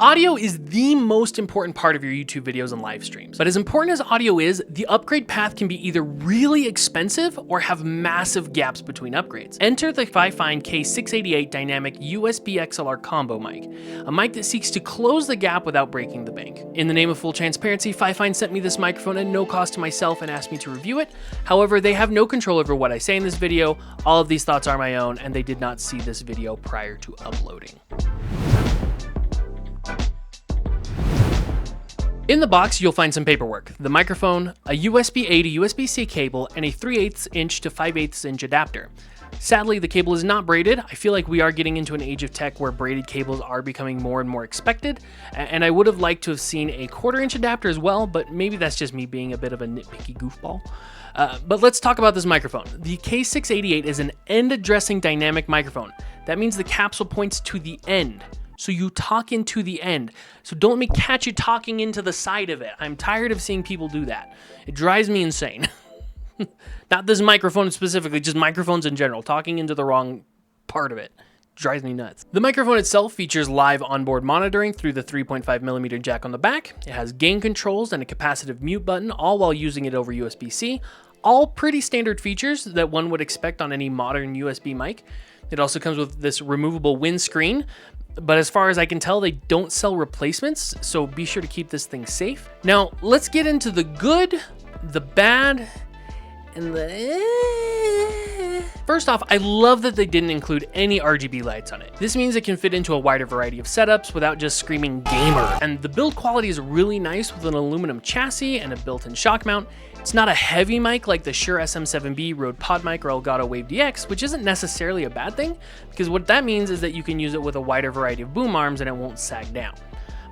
Audio is the most important part of your YouTube videos and live streams. But as important as audio is, the upgrade path can be either really expensive or have massive gaps between upgrades. Enter the FIFINE K688 dynamic USB XLR combo mic, a mic that seeks to close the gap without breaking the bank. In the name of full transparency, FIFINE sent me this microphone at no cost to myself and asked me to review it. However, they have no control over what I say in this video. All of these thoughts are my own, and they did not see this video prior to uploading. In the box, you'll find some paperwork, the microphone, a USB-A to USB-C cable, and a 3/8 inch to 5/8 inch adapter. Sadly, the cable is not braided. I feel like we are getting into an age of tech where braided cables are becoming more and more expected, and I would have liked to have seen a 1/4 inch adapter as well, but maybe that's just me being a bit of a nitpicky goofball. But let's talk about this microphone. The K688 is an end-addressing dynamic microphone. That means the capsule points to the end. So you talk into the end. So don't let me catch you talking into the side of it. I'm tired of seeing people do that. It drives me insane. Not this microphone specifically, just microphones in general. Talking into the wrong part of it drives me nuts. The microphone itself features live onboard monitoring through the 3.5mm jack on the back. It has gain controls and a capacitive mute button, all while using it over USB-C. All pretty standard features that one would expect on any modern USB mic. It also comes with this removable windscreen, but as far as I can tell, they don't sell replacements, so be sure to keep this thing safe. Now, let's get into the good, the bad, and the First off, I love that they didn't include any RGB lights on it. This means it can fit into a wider variety of setups without just screaming gamer. And the build quality is really nice with an aluminum chassis and a built-in shock mount. It's not a heavy mic like the Shure SM7B, Rode PodMic, or Elgato Wave DX, which isn't necessarily a bad thing, because what that means is that you can use it with a wider variety of boom arms and it won't sag down.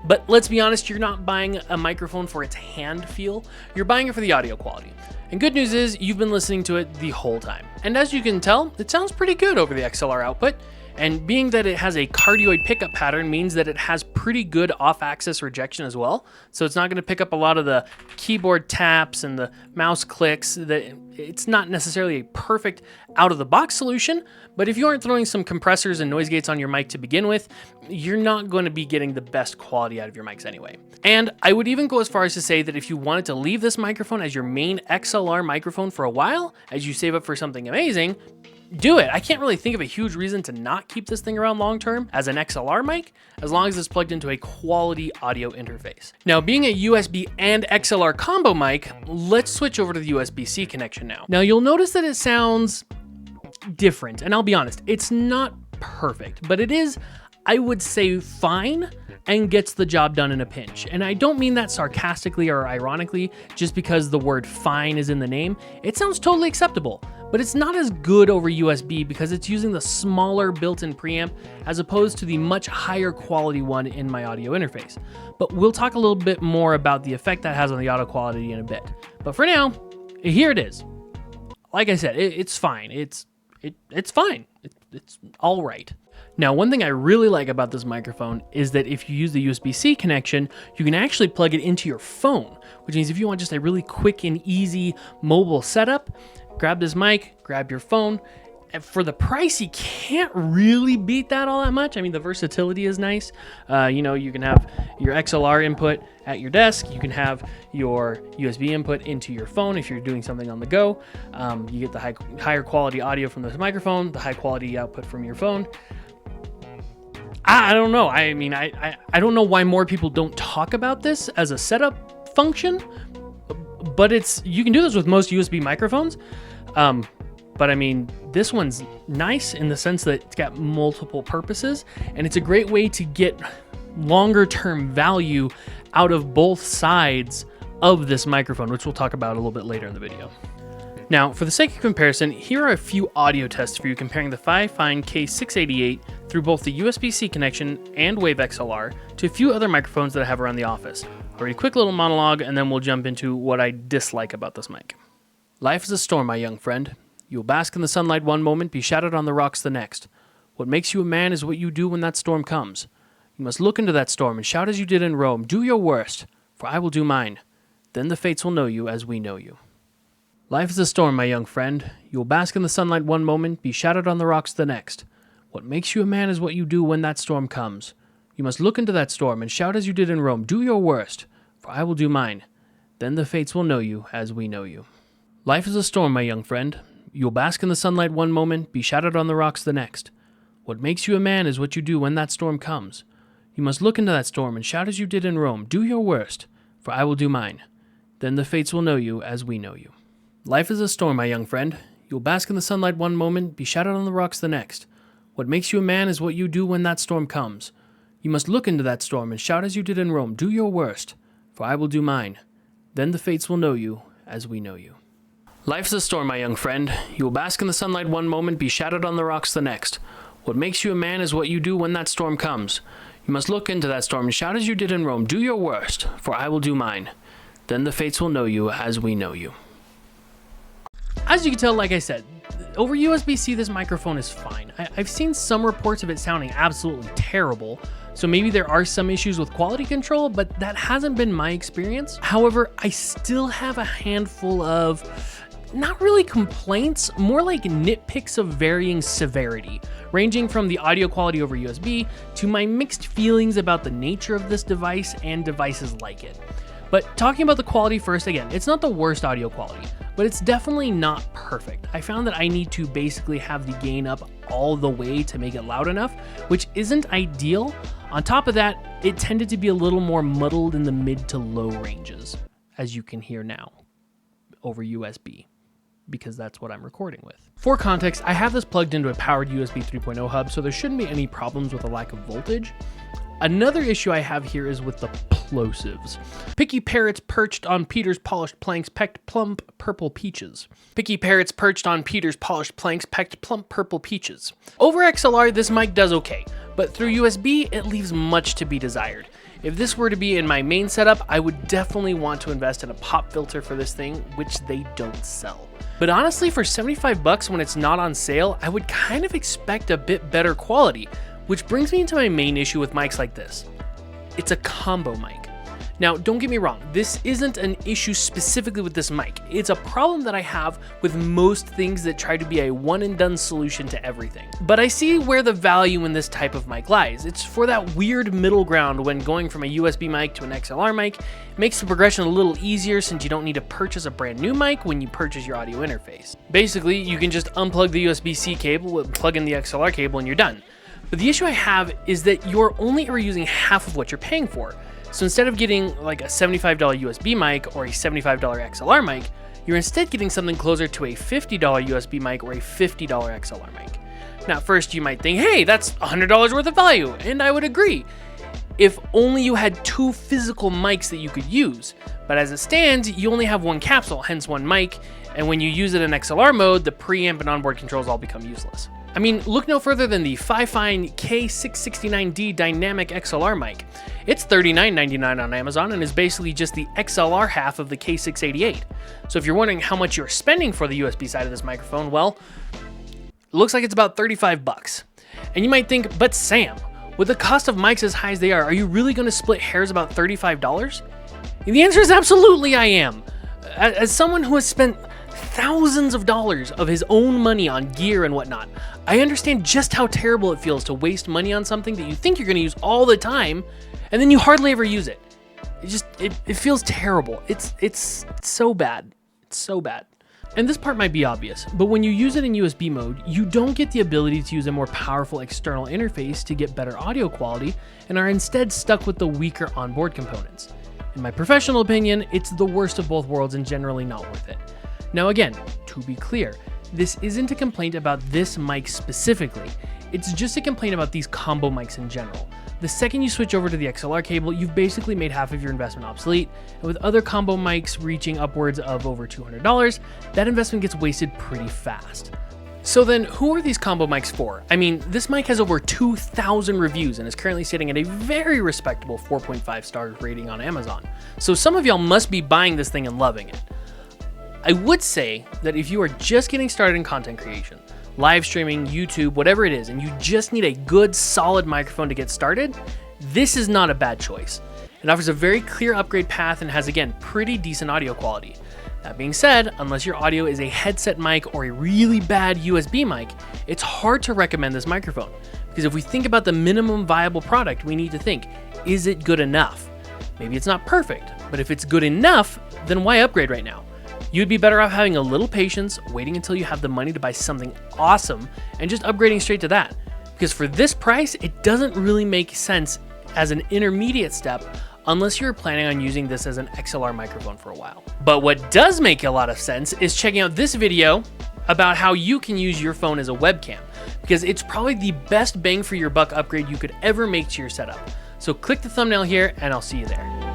But let's be honest, you're not buying a microphone for its hand feel, you're buying it for the audio quality. And good news is, you've been listening to it the whole time. And as you can tell, it sounds pretty good over the XLR output. And being that it has a cardioid pickup pattern means that it has pretty good off-axis rejection as well. So it's not going to pick up a lot of the keyboard taps and the mouse clicks. It's not necessarily a perfect out-of-the-box solution, but if you aren't throwing some compressors and noise gates on your mic to begin with, you're not going to be getting the best quality out of your mics anyway. And I would even go as far as to say that if you wanted to leave this microphone as your main XLR microphone for a while, as you save up for something amazing, do it. I can't really think of a huge reason to not keep this thing around long term as an XLR mic, as long as it's plugged into a quality audio interface. Now, being a USB and XLR combo mic, let's switch over to the USB-C connection now. Now, you'll notice that it sounds different, and I'll be honest, it's not perfect, but it is, I would say, fine and gets the job done in a pinch. And I don't mean that sarcastically or ironically, just because the word fine is in the name. It sounds totally acceptable, but it's not as good over USB because it's using the smaller built-in preamp as opposed to the much higher quality one in my audio interface. But we'll talk a little bit more about the effect that has on the audio quality in a bit. But for now, here it is. Like I said, it's fine. It's fine. It's all right. Now, one thing I really like about this microphone is that if you use the USB-C connection, you can actually plug it into your phone, which means if you want just a really quick and easy mobile setup, grab this mic, grab your phone. And for the price, you can't really beat that all that much. I mean, the versatility is nice. You can have your XLR input at your desk. You can have your USB input into your phone if you're doing something on the go. You get the higher quality audio from this microphone, the high quality output from your phone. I don't know. I mean, I don't know why more people don't talk about this as a setup function, but you can do this with most USB microphones. But I mean, this one's nice in the sense that it's got multiple purposes, and it's a great way to get longer term value out of both sides of this microphone, which we'll talk about a little bit later in the video. Now, for the sake of comparison, here are a few audio tests for you comparing the FIFINE K688 through both the USB-C connection and Wave XLR to a few other microphones that I have around the office. I'll read a quick little monologue, and then we'll jump into what I dislike about this mic. Life is a storm, my young friend. You'll bask in the sunlight one moment, be shattered on the rocks the next. What makes you a man is what you do when that storm comes. You must look into that storm and shout as you did in Rome, do your worst, for I will do mine. Then the fates will know you as we know you. Life is a storm, my young friend. You will bask in the sunlight one moment, be shattered on the rocks the next. What makes you a man is what you do when that storm comes. You must look into that storm and shout as you did in Rome, do your worst, for I will do mine. Then the fates will know you as we know you. Life is a storm, my young friend. You'll bask in the sunlight one moment, be shattered on the rocks the next. What makes you a man is what you do when that storm comes. You must look into that storm and shout as you did in Rome, do your worst, for I will do mine. Then the fates will know you as we know you. Life is a storm, my young friend. You'll bask in the sunlight one moment, be shattered on the rocks the next. What makes you a man is what you do when that storm comes. You must look into that storm and shout as you did in Rome, do your worst, for I will do mine. Then the fates will know you as we know you. Life is a storm, my young friend. You will bask in the sunlight one moment, be shattered on the rocks the next. What makes you a man is what you do when that storm comes. You must look into that storm and shout as you did in Rome, do your worst, for I will do mine. Then the fates will know you as we know you. As you can tell, like I said, over USB-C this microphone is fine. I've seen some reports of it sounding absolutely terrible, so maybe there are some issues with quality control, but that hasn't been my experience. However, I still have a handful of, not really complaints, more like nitpicks of varying severity, ranging from the audio quality over USB to my mixed feelings about the nature of this device and devices like it. But talking about the quality first, again, it's not the worst audio quality, but it's definitely not perfect. I found that I need to basically have the gain up all the way to make it loud enough, which isn't ideal. On top of that, it tended to be a little more muddled in the mid to low ranges, as you can hear now, over USB, because that's what I'm recording with. For context, I have this plugged into a powered USB 3.0 hub, so there shouldn't be any problems with a lack of voltage. Another issue I have here is with the plosives. Picky parrots perched on Peter's polished planks pecked plump purple peaches. Picky parrots perched on Peter's polished planks pecked plump purple peaches. Over XLR, this mic does okay, but through USB, it leaves much to be desired. If this were to be in my main setup, I would definitely want to invest in a pop filter for this thing, which they don't sell. But honestly, for 75 bucks when it's not on sale, I would kind of expect a bit better quality, which brings me into my main issue with mics like this. It's a combo mic. Now, don't get me wrong, this isn't an issue specifically with this mic. It's a problem that I have with most things that try to be a one and done solution to everything. But I see where the value in this type of mic lies. It's for that weird middle ground when going from a USB mic to an XLR mic. It makes the progression a little easier since you don't need to purchase a brand new mic when you purchase your audio interface. Basically, you can just unplug the USB-C cable, plug in the XLR cable, and you're done. But the issue I have is that you're only ever using half of what you're paying for. So instead of getting like a $75 USB mic or a $75 XLR mic, you're instead getting something closer to a $50 USB mic or a $50 XLR mic. Now, at first you might think, hey, that's $100 worth of value, and I would agree, if only you had two physical mics that you could use. But as it stands, you only have one capsule, hence one mic, and when you use it in XLR mode, the preamp and onboard controls all become useless. I mean, look no further than the FIFINE K688 dynamic XLR mic. It's $39.99 on Amazon and is basically just the XLR half of the K688. So if you're wondering how much you're spending for the USB side of this microphone, well, it looks like it's about 35 bucks. And you might think, but Sam, with the cost of mics as high as they are you really going to split hairs about $35? And the answer is absolutely I am. As someone who has spent thousands of dollars of his own money on gear and whatnot, I understand just how terrible it feels to waste money on something that you think you're going to use all the time, and then you hardly ever use it. It feels terrible. It's so bad. It's so bad. And this part might be obvious, but when you use it in USB mode, you don't get the ability to use a more powerful external interface to get better audio quality, and are instead stuck with the weaker onboard components. In my professional opinion, it's the worst of both worlds and generally not worth it. Now again, to be clear, this isn't a complaint about this mic specifically, it's just a complaint about these combo mics in general. The second you switch over to the XLR cable, you've basically made half of your investment obsolete, and with other combo mics reaching upwards of over $200, that investment gets wasted pretty fast. So then, who are these combo mics for? I mean, this mic has over 2,000 reviews and is currently sitting at a very respectable 4.5 star rating on Amazon. So some of y'all must be buying this thing and loving it. I would say that if you are just getting started in content creation, live streaming, YouTube, whatever it is, and you just need a good, solid microphone to get started, this is not a bad choice. It offers a very clear upgrade path and has, again, pretty decent audio quality. That being said, unless your audio is a headset mic or a really bad USB mic, it's hard to recommend this microphone, Because if we think about the minimum viable product, we need to think, is it good enough? Maybe it's not perfect, but if it's good enough, then why upgrade right now? You'd be better off having a little patience, waiting until you have the money to buy something awesome, and just upgrading straight to that. Because for this price, it doesn't really make sense as an intermediate step unless you're planning on using this as an XLR microphone for a while. But what does make a lot of sense is checking out this video about how you can use your phone as a webcam, because it's probably the best bang for your buck upgrade you could ever make to your setup. So click the thumbnail here and I'll see you there.